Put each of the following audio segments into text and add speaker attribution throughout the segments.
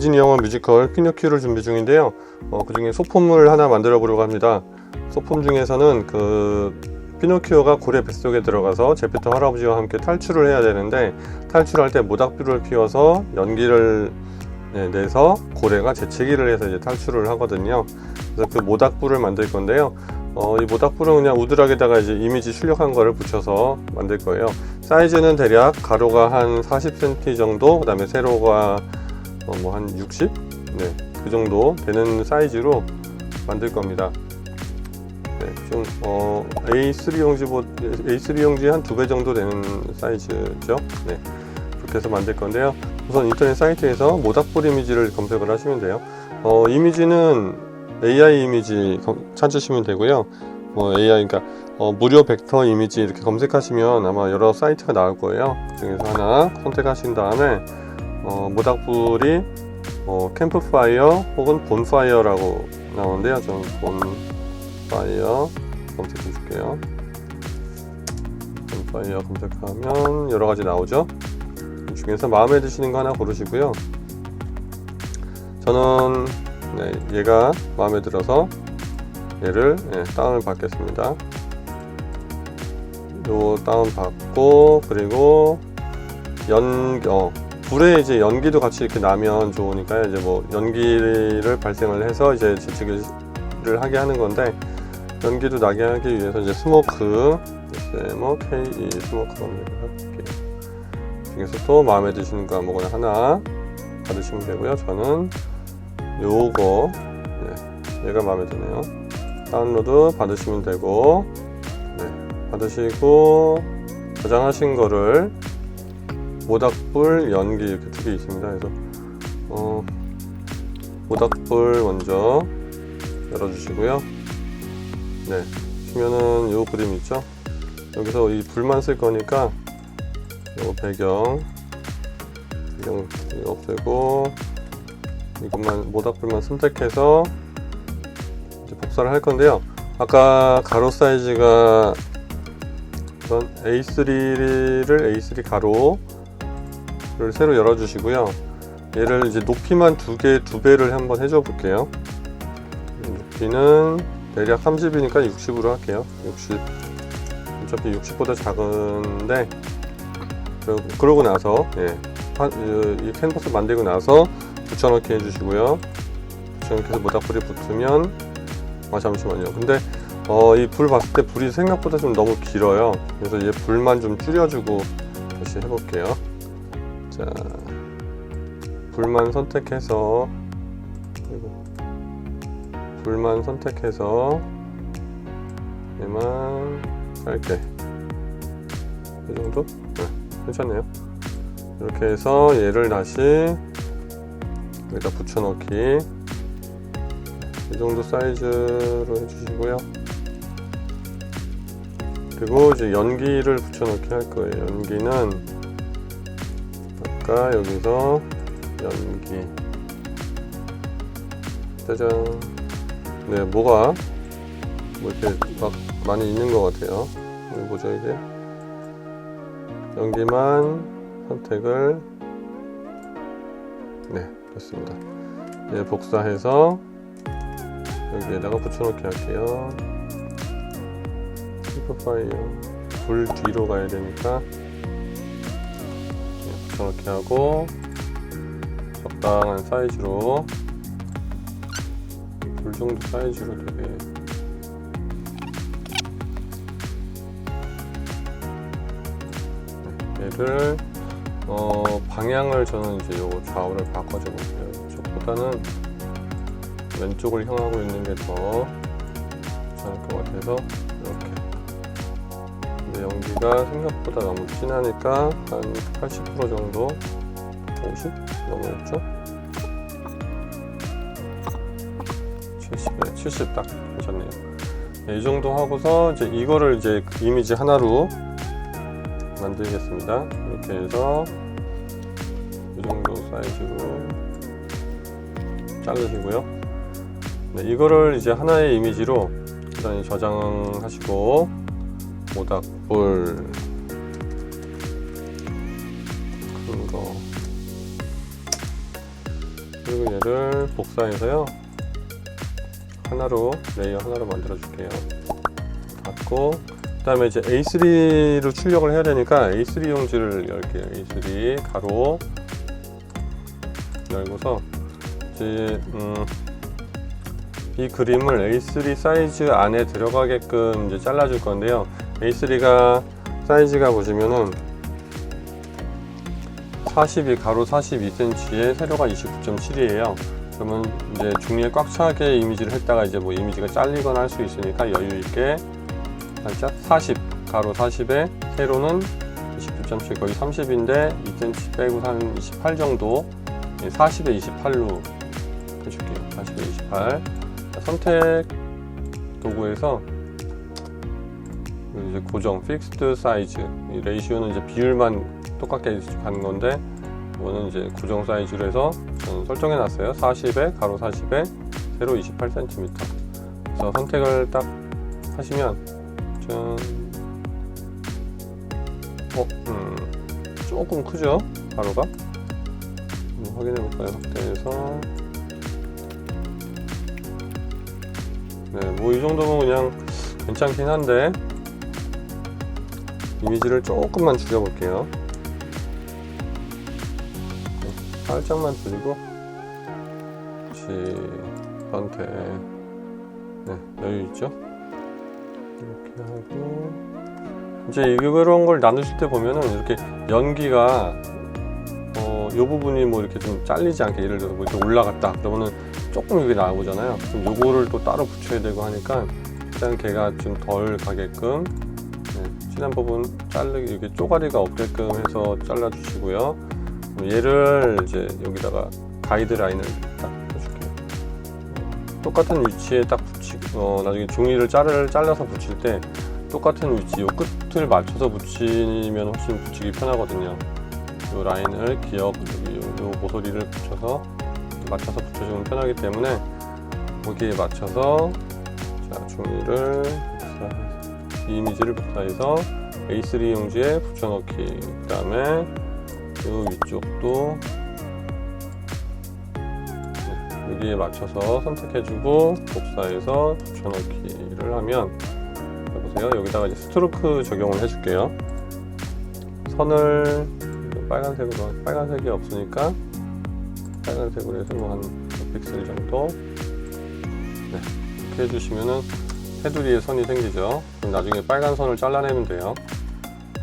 Speaker 1: 디즈니 영화 뮤지컬 피노키오를 준비 중인데요. 그 중에 소품을 하나 만들어 보려고 합니다. 소품 중에서는 그 피노키오가 고래 뱃속에 들어가서 제페토 할아버지와 함께 탈출을 해야 되는데, 탈출할 때 모닥불을 피워서 연기를 내서 고래가 재채기를 해서 이제 탈출을 하거든요. 그래서 그 모닥불을 만들 건데요. 이 모닥불은 그냥 우드락에다가 이제 이미지 출력한 거를 붙여서 만들 거예요. 사이즈는 대략 가로가 한 40cm 정도, 그 다음에 세로가 뭐 한 60? 네, 그 정도 되는 사이즈로 만들 겁니다. 네, 좀 A3 용지 한 2배 정도 되는 사이즈죠. 네, 그렇게 해서 만들 건데요. 우선 인터넷 사이트에서 모닥불 이미지를 검색을 하시면 돼요. 이미지는 AI 이미지 찾으시면 되고요. AI, 그러니까 무료 벡터 이미지 이렇게 검색하시면 아마 여러 사이트가 나올 거예요. 그 중에서 하나 선택하신 다음에 모닥불이 캠프파이어 혹은 본파이어라고 나오는데요. 저는 본파이어 검색해 줄게요. 본파이어 검색하면 여러 가지 나오죠. 이 중에서 마음에 드시는 거 하나 고르시고요. 저는 얘가 마음에 들어서 얘를 다운을 받겠습니다. 요 다운 받고, 그리고 불에 이제 연기도 같이 이렇게 나면 좋으니까 이제 뭐 연기를 발생을 해서 이제 재채기를 하게 하는 건데, 연기도 나게 하기 위해서 이제 스모크 KE 스모크 검색해볼게요. 중에서 또 마음에 드시는 거 아무거나 하나 받으시면 되고요. 저는 요거 얘가 마음에 드네요. 다운로드 받으시면 되고, 받으시고 저장하신 거를 모닥불 연기 이렇게 두 개 있습니다. 그래서 모닥불 먼저 열어주시고요. 보시면은 요 그림 있죠? 여기서 이 불만 쓸 거니까 요 배경 이거 없애고 이것만 모닥불만 선택해서 이제 복사를 할 건데요. 아까 가로 사이즈가 A3를 A3 가로를 새로 열어주시고요. 얘를 이제 높이만 두 배를 한번 해줘 볼게요. 높이는 대략 30이니까 60으로 할게요. 60. 어차피 60보다 작은데, 그러고 나서 이 캔버스 만들고 나서 붙여넣기 해주시고요. 붙여넣기 해서 모닥불이 붙으면 잠시만요. 근데 이 불 봤을 때 불이 생각보다 좀 너무 길어요. 그래서 얘 불만 좀 줄여주고 다시 해볼게요. 자, 불만 선택해서 얘만 짧게 이 정도? 괜찮네요. 이렇게 해서 얘를 다시 여기다 붙여넣기 이 정도 사이즈로 해주시고요. 그리고 이제 연기를 붙여넣기 할 거예요. 연기는 아까 여기서 연기, 짜잔. 뭐가 이렇게 막 많이 있는 것 같아요. 이거 뭐죠 이게? 연기만 선택을 됐습니다. 얘 복사해서 여기에다가 붙여넣기 할게요. 캠프파이어 불 뒤로 가야 되니까 붙여넣기 하고 적당한 사이즈로 불 정도 사이즈로 되게 얘를 방향을 저는 이제 요거 좌우를 바꿔줘 볼게요. 이쪽보다는 왼쪽을 향하고 있는 게 더 괜찮을 것 같아서 이렇게. 근데 연기가 생각보다 너무 진하니까 한 80% 정도, 50 넘었죠? 70 딱 괜찮네요. 이 정도 하고서 이제 이거를 이제 이미지 하나로 만들겠습니다. 이렇게 해서 이 정도 사이즈로 자르시고요. 이거를 이제 하나의 이미지로 일단 저장하시고, 모닥불 큰 거, 그리고 그리고 얘를 복사해서요, 하나로, 레이어 하나로 만들어 줄게요. 닫고, 그 다음에 이제 A3로 출력을 해야 되니까 A3 용지를 열게요. A3 가로 열고서 이제 이 그림을 A3 사이즈 안에 들어가게끔 이제 잘라줄 건데요. A3가 사이즈가 보시면은 42 가로 42cm에 세로가 29.7이에요. 그러면 이제 종이에 꽉 차게 이미지를 했다가 이제 뭐 이미지가 잘리거나 할 수 있으니까 여유 있게 살짝 40 가로 40에 세로는 29.7 거의 30인데 2cm 빼고 한 28 정도, 40에 28로 해줄게요. 40에 28. 선택 도구에서 이제 고정 픽스드 사이즈, 이 레이시오는 이제 비율만 똑같게 가는 건데 이거는 이제 고정 사이즈로 해서 저는 설정해 놨어요. 40에 가로 40에 세로 28cm. 그래서 선택을 딱 하시면 조금 크죠? 가로가? 확인해 볼까요? 확대해서 네, 뭐 이 정도면 그냥 괜찮긴 한데 이미지를 조금만 줄여볼게요. 네, 살짝만 줄이고 다시 선택. 네, 여유 있죠? 이렇게 하고 이제 이런 걸 나누실 때 보면은 이렇게 연기가 이 부분이 뭐 이렇게 좀 잘리지 않게, 예를 들어 뭐 이렇게 올라갔다 그러면은 조금 여기 나오잖아요. 그럼 요거를 또 따로 붙여야 되고 하니까 일단 걔가 좀 덜 가게끔, 네, 진한 부분 자르기, 이렇게 쪼가리가 없게끔 해서 잘라 주시고요. 얘를 이제 여기다가 가이드라인을 딱 해줄게요. 똑같은 위치에 딱 붙이고, 나중에 종이를 잘라서 붙일 때 똑같은 위치, 요 끝을 맞춰서 붙이면 훨씬 붙이기 편하거든요. 요 라인을 요 모서리를 맞춰서 붙여주면 편하기 때문에 거기에 맞춰서 자, 종이를 이 이미지를 복사해서 A3 용지에 붙여넣기. 그 다음에 요 위쪽도 여기에 맞춰서 선택해주고 복사해서 붙여넣기를 하면, 보세요. 여기다가 이제 스트로크 적용을 해줄게요. 선을 빨간색으로, 빨간색이 없으니까 빨간색으로 해서 뭐 한 100픽셀 정도, 네, 이렇게 해주시면은 테두리에 선이 생기죠. 그럼 나중에 빨간 선을 잘라내면 돼요.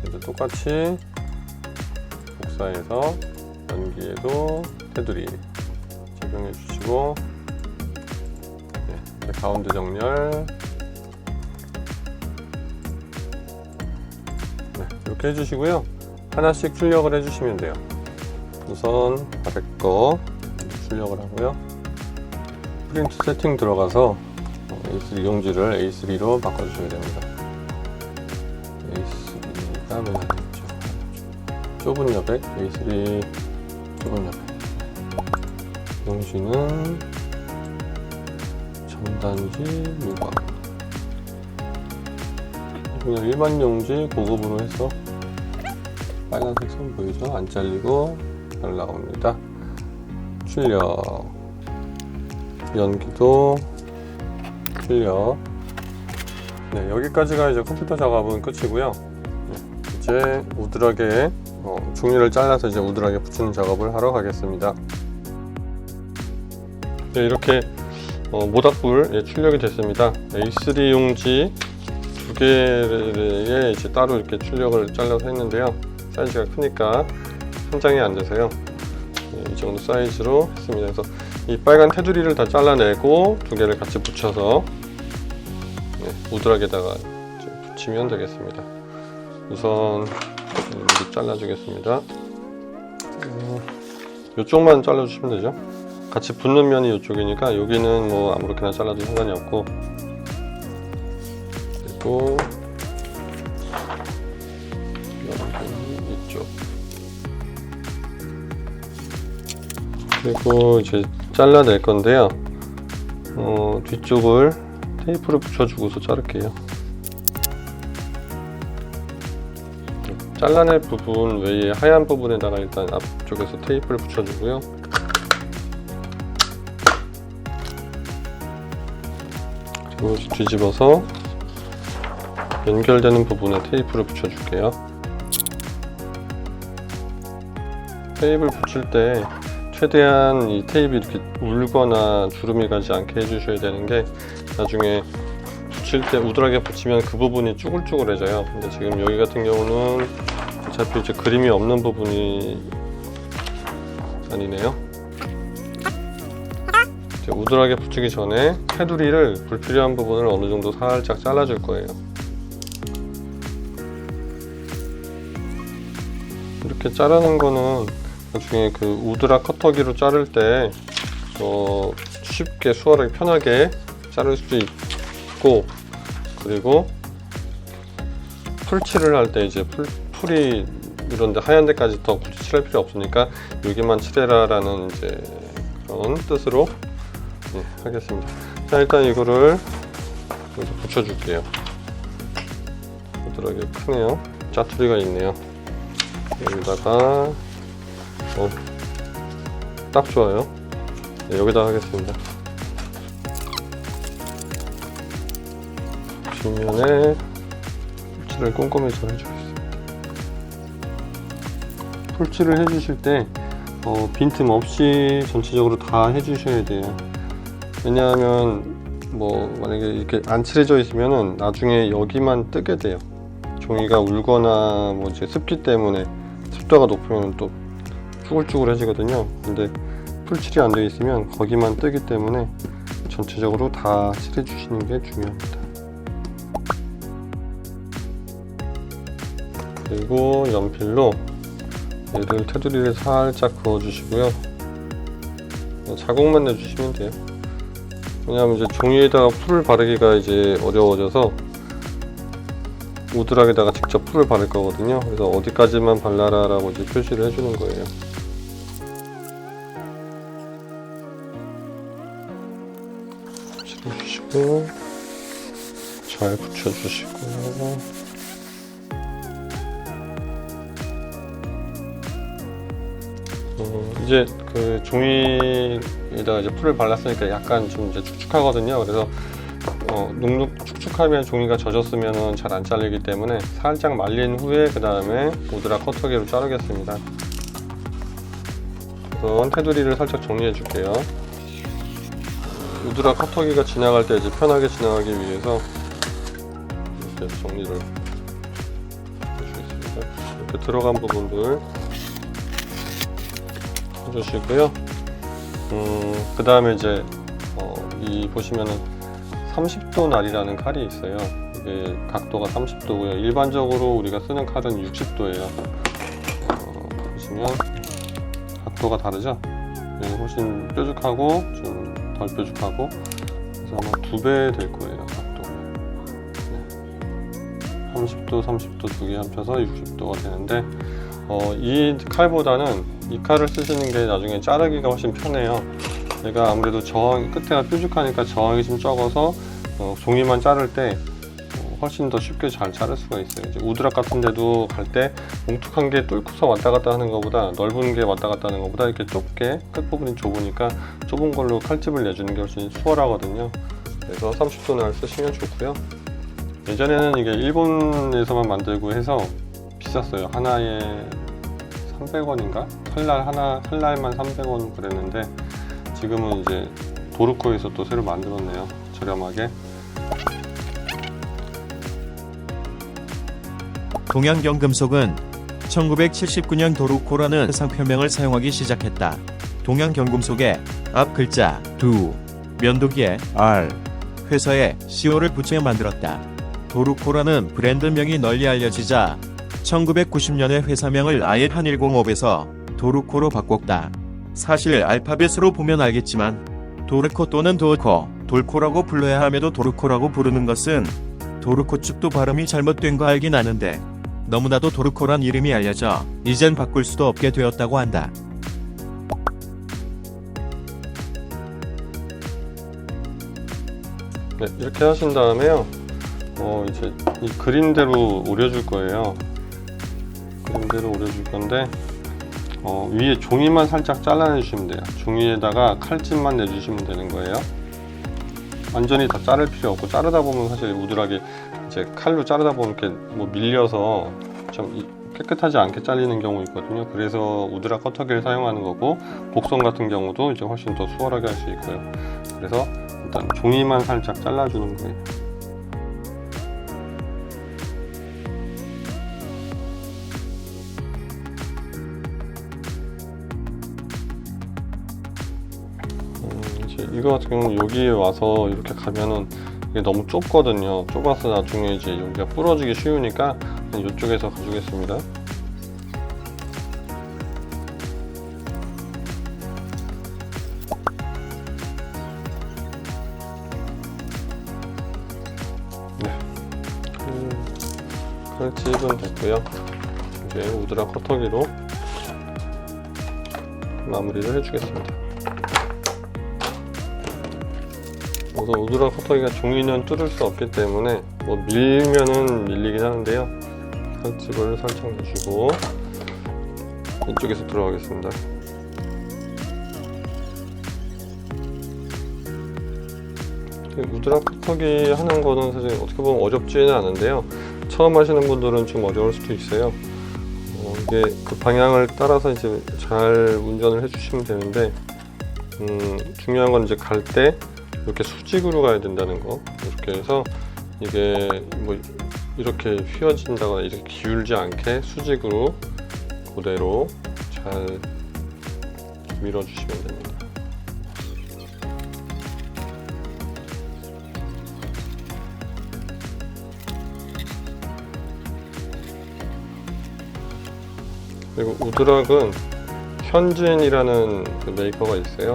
Speaker 1: 그래서 똑같이 복사해서 연기에도 테두리 적용해 주시고, 네, 가운데 정렬, 네, 이렇게 해주시고요. 하나씩 출력을 해주시면 돼요. 우선 아래 거 출력을 하고요. 프린트 세팅 들어가서 A3 용지를 A3로 바꿔주셔야 됩니다. A3가 맨 안에 있죠. 좁은 여백, A3 좁은 여백. 용지는 전단지 유광. 그냥 일반 용지 고급으로 해서 빨간색 선 보이죠? 안 잘리고 잘 나옵니다. 출력, 연기도 출력. 네, 여기까지가 이제 컴퓨터 작업은 끝이고요. 네, 이제 우드락에 종이를 잘라서 이제 우드락에 붙이는 작업을 하러 가겠습니다. 네, 이렇게 모닥불 출력이 됐습니다. A3 용지 두 개에 이제 따로 이렇게 출력을 잘라서 했는데요. 사이즈가 크니까 한 장이 안 돼서요. 네, 이 정도 사이즈로 했습니다. 그래서 이 빨간 테두리를 다 잘라내고 두 개를 같이 붙여서, 네, 우드락에다가 붙이면 되겠습니다. 우선 이렇게 잘라주겠습니다. 이쪽만 잘라주시면 되죠. 같이 붙는 면이 이쪽이니까 여기는 뭐 아무렇게나 잘라도 상관이 없고, 그리고 이쪽, 그리고 이제 잘라낼 건데요. 뒤쪽을 테이프를 붙여주고서 자를게요. 잘라낼 부분 외에 하얀 부분에다가 일단 앞쪽에서 테이프를 붙여주고요. 그리고 뒤집어서 연결되는 부분에 테이프를 붙여줄게요. 테이프를 붙일 때 최대한 이 테이프가 이렇게 울거나 주름이 가지 않게 해주셔야 되는 게, 나중에 붙일 때 우드하게 붙이면 그 부분이 쭈글쭈글해져요. 근데 지금 여기 같은 경우는 어차피 이제 그림이 없는 부분이 아니네요. 이제 우드하게 붙이기 전에 테두리를 불필요한 부분을 어느 정도 살짝 잘라줄 거예요. 이렇게 자르는 거는 나중에 그 우드락 커터기로 자를 때 쉽게 수월하게 편하게 자를 수 있고, 그리고 풀칠을 할 때 이제 풀이 이런데 하얀 데까지 더 굳이 칠할 필요 없으니까 여기만 칠해라 라는 이제 그런 뜻으로 하겠습니다. 자, 일단 이거를 여기서 붙여줄게요. 우드락이 크네요. 짜투리가 있네요. 여기다가 딱 좋아요. 네, 여기다 하겠습니다. 뒷면에 풀칠을 꼼꼼히 잘 해주겠습니다. 풀칠을 해주실 때 빈틈 없이 전체적으로 다 해주셔야 돼요. 왜냐하면 만약에 이렇게 안 칠해져 있으면은 나중에 여기만 뜨게 돼요. 종이가 울거나 이제 습기 때문에, 습도가 높으면 또 쭈글쭈글해지거든요. 근데 풀칠이 안 되어 있으면 거기만 뜨기 때문에 전체적으로 다 칠해 주시는 게 중요합니다. 그리고 연필로 얘를 테두리를 살짝 그어 주시고요. 자국만 내주시면 돼요. 왜냐하면 이제 종이에다가 풀을 바르기가 이제 어려워져서 우드락에다가 직접 풀을 바를 거거든요. 그래서 어디까지만 발라라 라고 이제 표시를 해주는 거예요. 붙여주시고, 잘 붙여주시고요. 이제 그 종이에다가 이제 풀을 발랐으니까 약간 좀 이제 축축하거든요. 그래서 축축하면 종이가 젖었으면 잘 안 잘리기 때문에 살짝 말린 후에 그 다음에 우드락 커터기로 자르겠습니다. 우선 테두리를 살짝 정리해 줄게요. 우드락 커터기가 지나갈 때 이제 편하게 지나가기 위해서 이렇게 정리를 해주겠습니다. 이렇게 들어간 부분들 해주시고요. 그 다음에 이제 이 보시면은 30도 날이라는 칼이 있어요. 이게 각도가 30도고요. 일반적으로 우리가 쓰는 칼은 60도예요. 보시면 각도가 다르죠? 훨씬 뾰족하고 좀 덜 뾰족하고, 그래서 아마 2배 될 거예요, 각도가. 30도, 30도 두 개 합쳐서 60도가 되는데, 이 칼보다는 이 칼을 쓰시는 게 나중에 자르기가 훨씬 편해요. 얘가 아무래도 저항, 끝에가 뾰족하니까 저항이 좀 적어서 종이만 자를 때 훨씬 더 쉽게 잘 자를 수가 있어요. 이제 우드락 같은 데도 갈 때 뭉툭한 게 뚫고서 왔다 갔다 하는 것보다, 넓은 게 왔다 갔다 하는 것보다 이렇게 좁게, 끝부분이 좁으니까 좁은 걸로 칼집을 내주는 게 훨씬 수월하거든요. 그래서 30도 날 쓰시면 좋고요. 예전에는 이게 일본에서만 만들고 해서 비쌌어요. 하나에 300원인가? 칼날만 300원 그랬는데, 지금은 이제 도르코에서 또 새로 만들었네요. 저렴하게.
Speaker 2: 동양경금속은 1979년 도르코라는 상표명을 사용하기 시작했다. 동양경금속의 앞 글자 두, 면도기에 R, 회사에 CO를 붙여 만들었다. 도르코라는 브랜드명이 널리 알려지자 1990년에 회사명을 아예 한일공업에서 도르코로 바꿨다. 사실 알파벳으로 보면 알겠지만 도르코 또는 도코, 돌코라고 불러야 함에도 도르코라고 부르는 것은 도르코 측도 발음이 잘못된 거 알긴 아는데 너무나도 도르코란 이름이 알려져 이젠 바꿀 수도 없게 되었다고 한다.
Speaker 1: 네, 이렇게 하신 다음에요. 이제 이 그림대로 오려줄 거예요. 그림대로 오려줄 건데, 위에 종이만 살짝 잘라내 주시면 돼요. 종이에다가 칼집만 내주시면 되는 거예요. 완전히 다 자를 필요 없고, 자르다 보면 사실 우드락이 이제 칼로 자르다 보면 이렇게 뭐 밀려서 좀 깨끗하지 않게 잘리는 경우 있거든요. 그래서 우드락 커터기를 사용하는 거고, 곡선 같은 경우도 이제 훨씬 더 수월하게 할 수 있고요. 그래서 일단 종이만 살짝 잘라주는 거예요. 이제 이거 같은 경우는 여기에 와서 이렇게 가면은 이게 너무 좁거든요. 좁아서 나중에 이제 여기가 부러지기 쉬우니까 이쪽에서 가주겠습니다. 네, 칼집은 됐고요. 이제 우드락 커터기로 마무리를 해주겠습니다. 우선 우드락 커터기가 종이는 뚫을 수 없기 때문에 뭐 밀면은 밀리긴 하는데요. 칼집을 살짝 내주고 이쪽에서 들어가겠습니다. 우드락 커터기 하는 거는 사실 어떻게 보면 어렵지는 않은데요. 처음 하시는 분들은 좀 어려울 수도 있어요. 이게 그 방향을 따라서 이제 잘 운전을 해주시면 되는데, 중요한 건 이제 갈 때 이렇게 수직으로 가야 된다는 거. 이렇게 해서 이게 뭐 이렇게 휘어진다거나 이렇게 기울지 않게 수직으로 그대로 잘 밀어주시면 됩니다. 그리고 우드락은 현진이라는 그 메이커가 있어요.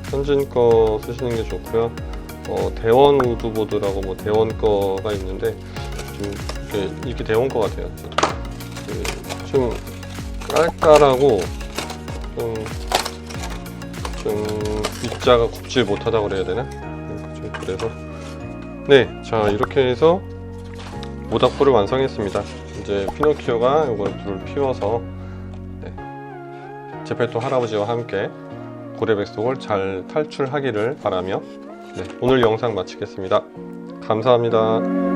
Speaker 1: 현진 거 쓰시는 게 좋고요. 대원 우드보드라고 뭐 대원 거가 있는데 좀 이렇게 대원 거 같아요. 좀 깔깔하고 좀 입자가 굽질 못하다고 그래야 되나? 좀 그래서 네, 자 이렇게 해서 모닥불을 완성했습니다. 이제 피노키오가 이걸 불을 피워서 제페토 할아버지와 함께 고래백석을 잘 탈출하기를 바라며 오늘 영상 마치겠습니다. 감사합니다.